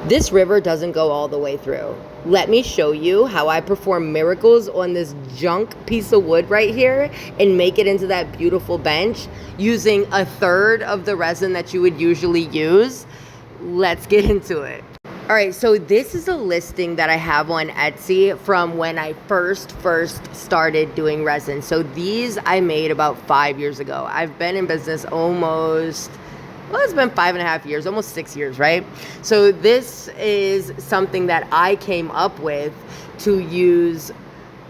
This river doesn't go all the way through. Let me show you how I perform miracles on this junk piece of wood right here and make it into that beautiful bench using a third of the resin that you would usually use. Let's get into it. All right, so this is a listing that I have on Etsy from when I first started doing resin. So these I made about 5 years ago. I've been in business almost, well, it's been 5.5 years, almost 6 years, right? So this is something that I came up with to use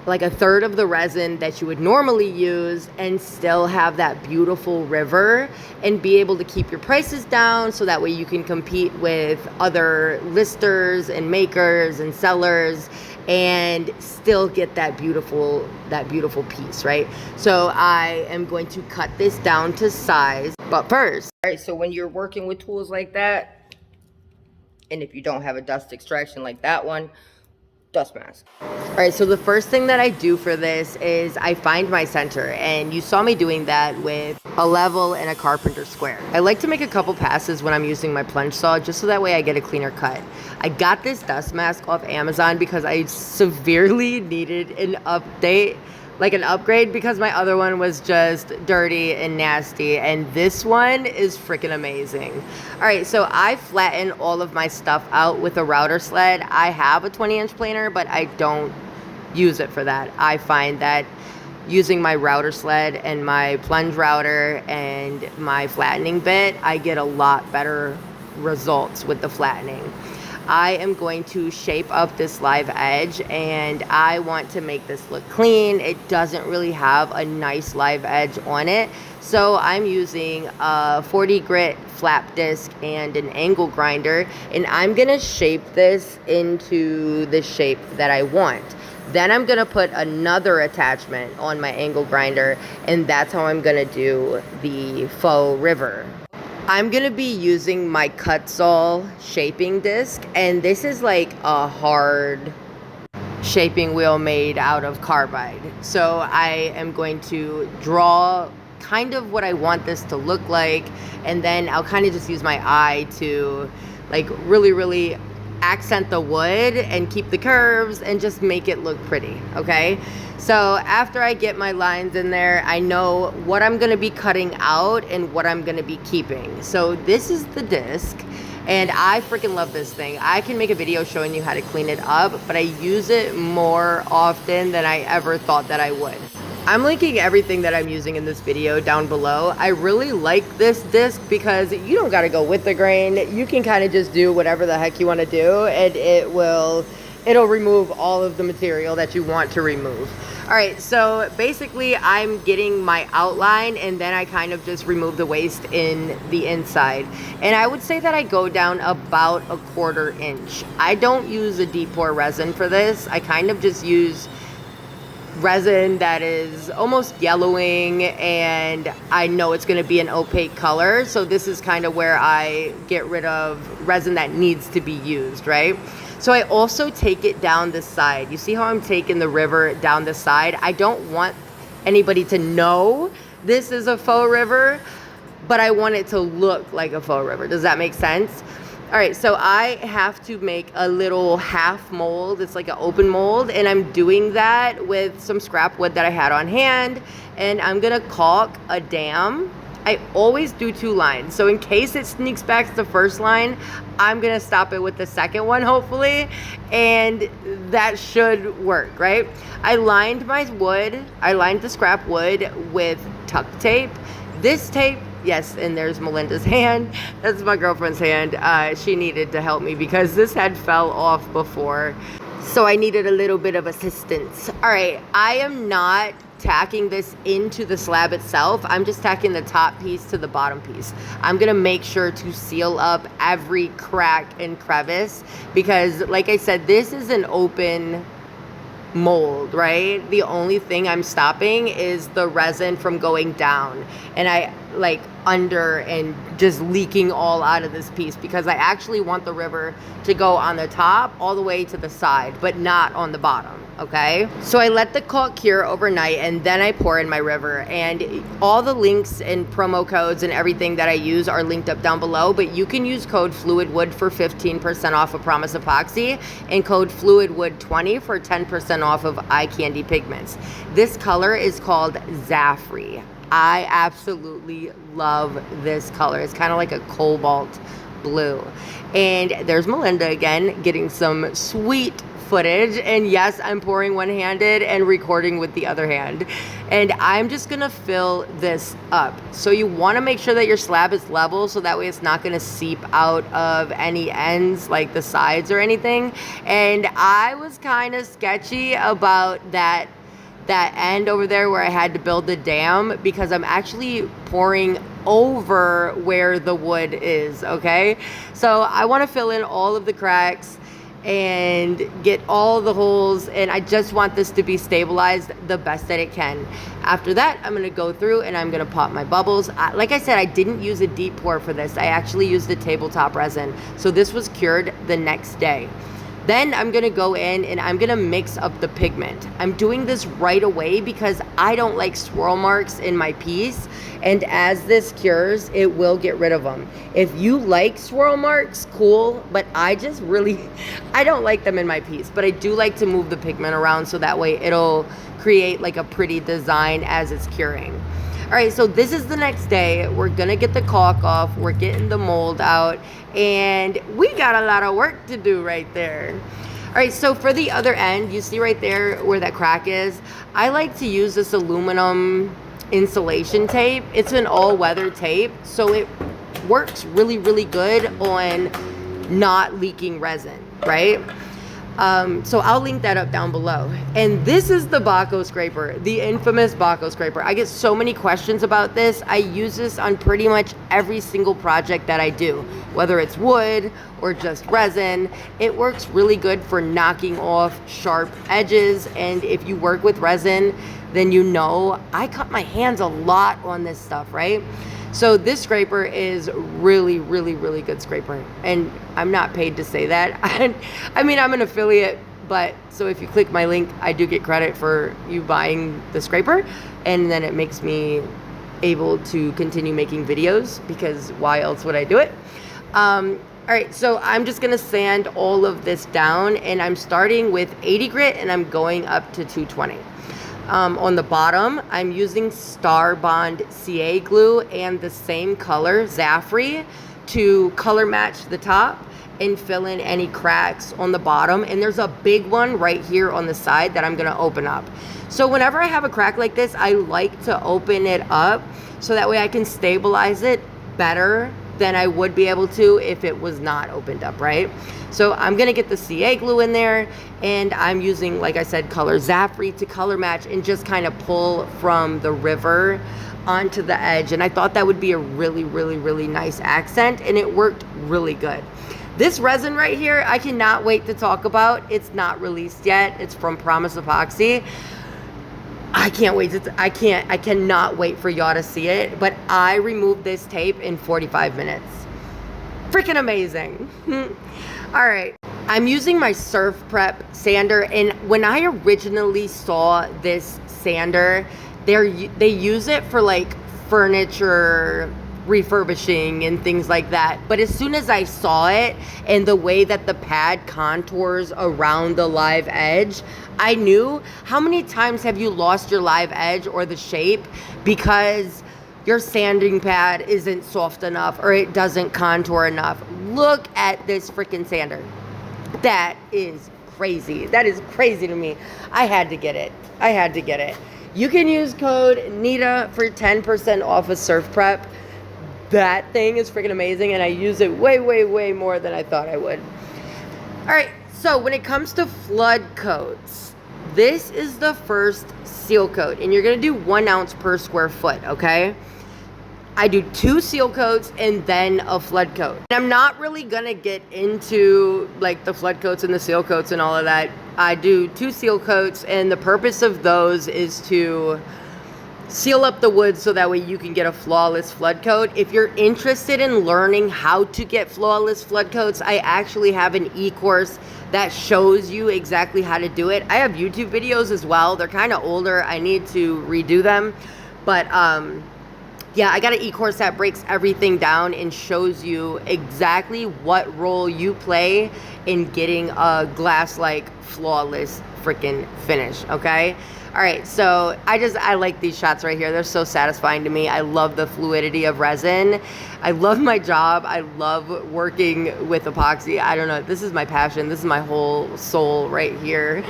like a third of the resin that you would normally use and still have that beautiful river and be able to keep your prices down so that way you can compete with other listers and makers and sellers and still get that beautiful piece, right? So I am going to cut this down to size. But first, all right, so when you're working with tools like that, and if you don't have a dust extraction like that one, dust mask. All right, so the first thing that I do for this is I find my center, and you saw me doing that with a level and a carpenter square. I like to make a couple passes when I'm using my plunge saw just so that way I get a cleaner cut. I got this dust mask off Amazon because I severely needed an update, like an upgrade, because my other one was just dirty and nasty, and this one is freaking amazing. All right, so I flatten all of my stuff out with a router sled. I have a 20-inch planer, but I don't use it for that. I find that using my router sled and my plunge router and my flattening bit, I get a lot better results with the flattening. I am going to shape up this live edge, and I want to make this look clean. It doesn't really have a nice live edge on it. So I'm using a 40 grit flap disc and an angle grinder, and I'm gonna shape this into the shape that I want. Then I'm gonna put another attachment on my angle grinder, and that's how I'm gonna do the faux river. I'm gonna be using my cut saw shaping disc, and this is like a hard shaping wheel made out of carbide. So I am going to draw kind of what I want this to look like, and then I'll kind of just use my eye to like really accent the wood and keep the curves and just make it look pretty, okay? So after I get my lines in there, I know what I'm gonna be cutting out and what I'm gonna be keeping. So this is the disc, and I freaking love this thing. I can make a video showing you how to clean it up, but I use it more often than I ever thought that I would. I'm linking everything that I'm using in this video down below. I really like this disc because you don't gotta go with the grain. You can kind of just do whatever the heck you wanna do, and it'll remove all of the material that you want to remove. All right, so basically I'm getting my outline, and then I kind of just remove the waste in the inside. And I would say that I go down about 1/4 inch. I don't use a deep pour resin for this. I kind of just use resin that is almost yellowing, and I know it's going to be an opaque color. So this is kind of where I get rid of resin that needs to be used, right? So I also take it down the side. You see how I'm taking the river down the side? I don't want anybody to know this is a faux river, but I want it to look like a faux river. Does that make sense? All right, so I have to make a little half mold. It's like an open mold, and I'm doing that with some scrap wood that I had on hand, and I'm gonna caulk a dam. I always do 2 lines, so in case it sneaks back to the first line, I'm gonna stop it with the second one, hopefully, and that should work, right? I lined my wood, I lined the scrap wood with tuck tape. This tape, yes, and there's Melinda's hand. That's my girlfriend's hand. She needed to help me because this had fell off before, so I needed a little bit of assistance. All right, I am not tacking this into the slab itself. I'm just tacking the top piece to the bottom piece. I'm gonna make sure to seal up every crack and crevice because, like I said, this is an open mold, right? The only thing I'm stopping is the resin from going down, and like under and just leaking all out of this piece, because I actually want the river to go on the top all the way to the side, but not on the bottom. Okay, so I let the caulk cure overnight and then I pour in my river, and all the links and promo codes and everything that I use are linked up down below, but you can use code FLUIDWOOD for 15% off of Promise Epoxy and code FLUIDWOOD20 for 10% off of Eye Candy Pigments. This color is called Zaffrey. I absolutely love this color. It's kind of like a cobalt blue. And there's Melinda again getting some sweet footage, and yes, I'm pouring one-handed and recording with the other hand, and I'm just gonna fill this up. So you want to make sure that your slab is level, so that way it's not gonna seep out of any ends like the sides or anything. And I was kind of sketchy about that end over there where I had to build the dam, because I'm actually pouring over where the wood is. Okay, so I want to fill in all of the cracks and get all the holes, and I just want this to be stabilized the best that it can. After that, I'm going to go through and I'm going to pop my bubbles. Like I said, I didn't use a deep pour for this. I actually used the tabletop resin, so this was cured the next day. Then I'm gonna go in and I'm gonna mix up the pigment. I'm doing this right away because I don't like swirl marks in my piece, and as this cures, it will get rid of them. If you like swirl marks, cool, but I don't like them in my piece, but I do like to move the pigment around so that way it'll create like a pretty design as it's curing. All right, so this is the next day. We're gonna get the caulk off, we're getting the mold out, and we got a lot of work to do right there. All right, so for the other end, you see right there where that crack is, I like to use this aluminum insulation tape. It's an all-weather tape, so it works really, really good on not leaking resin, right? So I'll link that up down below. And this is the Baco scraper, the infamous Baco scraper. I get so many questions about this. I use this on pretty much every single project that I do, whether it's wood or just resin. It works really good for knocking off sharp edges. And if you work with resin, then you know I cut my hands a lot on this stuff, right? So this scraper is really, really, really good scraper. And I'm not paid to say that. I mean, I'm an affiliate, but so if you click my link, I do get credit for you buying the scraper. And then it makes me able to continue making videos, because why else would I do it? All right, so I'm just gonna sand all of this down, and I'm starting with 80 grit and I'm going up to 220. On the bottom, I'm using Star Bond CA glue and the same color, Zaffrey, to color match the top and fill in any cracks on the bottom. And there's a big one right here on the side that I'm gonna open up. So whenever I have a crack like this, I like to open it up so that way I can stabilize it better than I would be able to if it was not opened up, right? So I'm gonna get the CA glue in there, and I'm using, like I said, color Zaffrey to color match and just kind of pull from the river onto the edge. And I thought that would be a really, really, really nice accent, and it worked really good. This resin right here, I cannot wait to talk about. It's not released yet. It's from Promise Epoxy. I can't wait I cannot wait for y'all to see it, but I removed this tape in 45 minutes. Freaking amazing. All right, I'm using my Surf Prep sander, and when I originally saw this sander, they use it for like furniture refurbishing and things like that. But as soon as I saw it and the way that the pad contours around the live edge, I knew. How many times have you lost your live edge or the shape because your sanding pad isn't soft enough or it doesn't contour enough? Look at this freaking sander. That is crazy. That is crazy to me. I had to get it. I had to get it. You can use code Nita for 10% off of Surf Prep. That thing is freaking amazing, and I use it way, way, way more than I thought I would. All right, so when it comes to flood coats, this is the first seal coat, and you're gonna do 1 ounce per square foot, okay? I do 2 seal coats and then a flood coat. And I'm not really gonna get into like the flood coats and the seal coats and all of that. I do 2 seal coats, and the purpose of those is to seal up the wood so that way you can get a flawless flood coat. If you're interested in learning how to get flawless flood coats, I actually have an e-course that shows you exactly how to do it. I have YouTube videos as well. They're kind of older. I need to redo them. But yeah, I got an e-course that breaks everything down and shows you exactly what role you play in getting a glass-like flawless freaking finish, okay? All right, so I like these shots right here. They're so satisfying to me. I love the fluidity of resin. I love my job. I love working with epoxy. I don't know, this is my passion. This is my whole soul right here.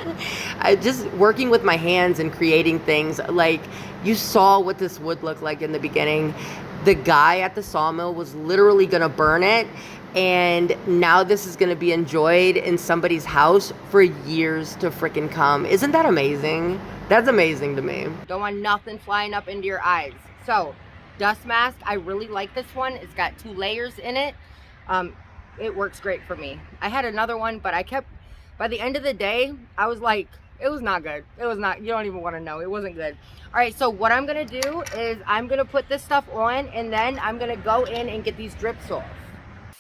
I just working with my hands and creating things. Like, you saw what this wood looked like in the beginning. The guy at the sawmill was literally gonna burn it, and now this is gonna be enjoyed in somebody's house for years to freaking come. Isn't that amazing? That's amazing to me. Don't want nothing flying up into your eyes. So, dust mask, I really like this one. It's got 2 layers in it. It works great for me. I had another one, but by the end of the day, I was like, it was not good. It was not, you don't even want to know. It wasn't good. All right, so what I'm gonna do is I'm gonna put this stuff on, and then I'm gonna go in and get these drips off.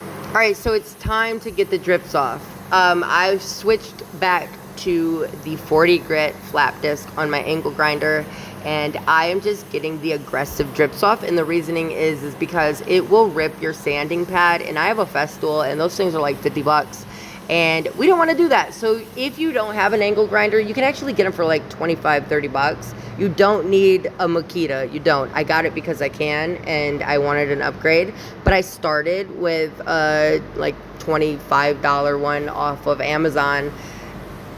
All right, so it's time to get the drips off. I've switched back to the 40 grit flap disc on my angle grinder, and I am just getting the aggressive drips off, and the reasoning is because it will rip your sanding pad, and I have a FESTOOL, and those things are like 50 bucks, and we don't want to do that. So if you don't have an angle grinder, you can actually get them for like 25, 30 bucks. You don't need a Makita. You don't. I got it because I can, and I wanted an upgrade, but I started with a like $25 one off of Amazon.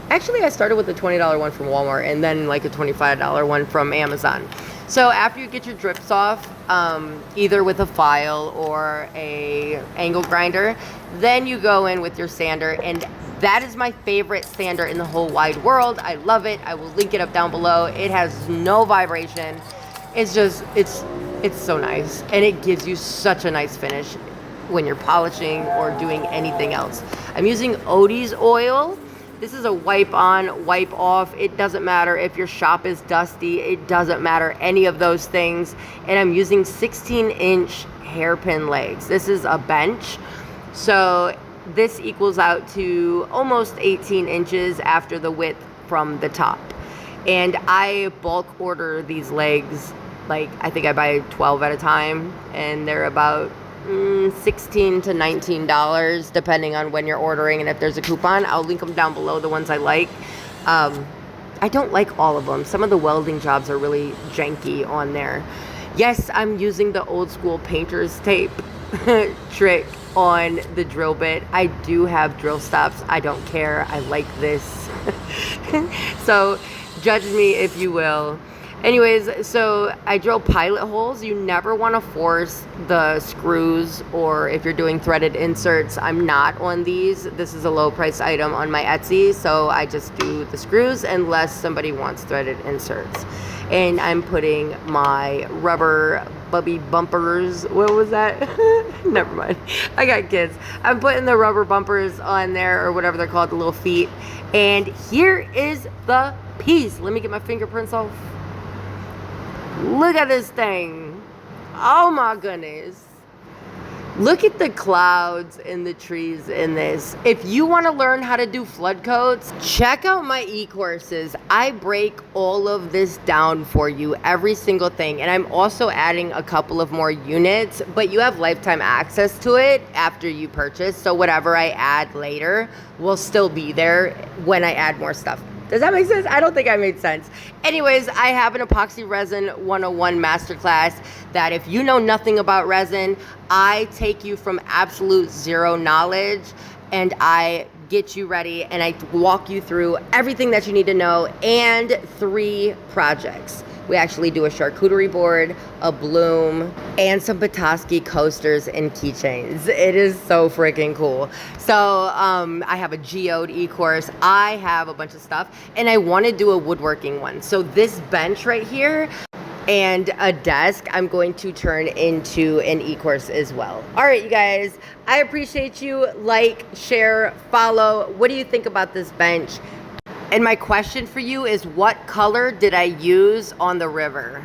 Actually, I started with a $20 one from Walmart, and then like a $25 one from Amazon. So after you get your drips off, either with a file or a angle grinder, then you go in with your sander, and that is my favorite sander in the whole wide world. I love it. I will link it up down below. It has no vibration. It's just, it's so nice, and it gives you such a nice finish when you're polishing or doing anything else. I'm using Odie's oil. This is a wipe on, wipe off. It doesn't matter if your shop is dusty. It doesn't matter any of those things. And I'm using 16-inch hairpin legs. This is a bench. So this equals out to almost 18 inches after the width from the top. And I bulk order these legs. Like, I think I buy 12 at a time, and they're about $16 to $19 depending on when you're ordering, and if there's a coupon. I'll link them down below, the ones I like. I don't like all of them. Some of the welding jobs are really janky on there. Yes, I'm using the old school painter's tape trick on the drill bit. I do have drill stops. I don't care. I like this. So judge me if you will. Anyways, so I drill pilot holes. You never want to force the screws, or if you're doing threaded inserts, I'm not on these. This is a low price item on my Etsy, so I just do the screws unless somebody wants threaded inserts. And I'm putting my rubber bubby bumpers. What was that? Never mind. I got kids. I'm putting the rubber bumpers on there, or whatever they're called, the little feet. And here is the piece. Let me get my fingerprints off. Look at this thing. Oh my goodness. Look at the clouds and the trees in this. If you want to learn how to do flood coats, check out my e-courses. I break all of this down for you, every single thing. And I'm also adding a couple of more units, but you have lifetime access to it after you purchase. So whatever I add later will still be there when I add more stuff. Does that make sense? I don't think I made sense. Anyways, I have an Epoxy Resin 101 masterclass that if you know nothing about resin, I take you from absolute zero knowledge, and I get you ready, and I walk you through everything that you need to know, and 3 projects. We actually do a charcuterie board, a bloom, and some Petoskey coasters and keychains. It is so freaking cool. So I have a geode e-course. I have a bunch of stuff, and I want to do a woodworking one. So this bench right here and a desk, I'm going to turn into an e-course as well. All right, you guys, I appreciate you. Like, share, follow. What do you think about this bench? And my question for you is, what color did I use on the river?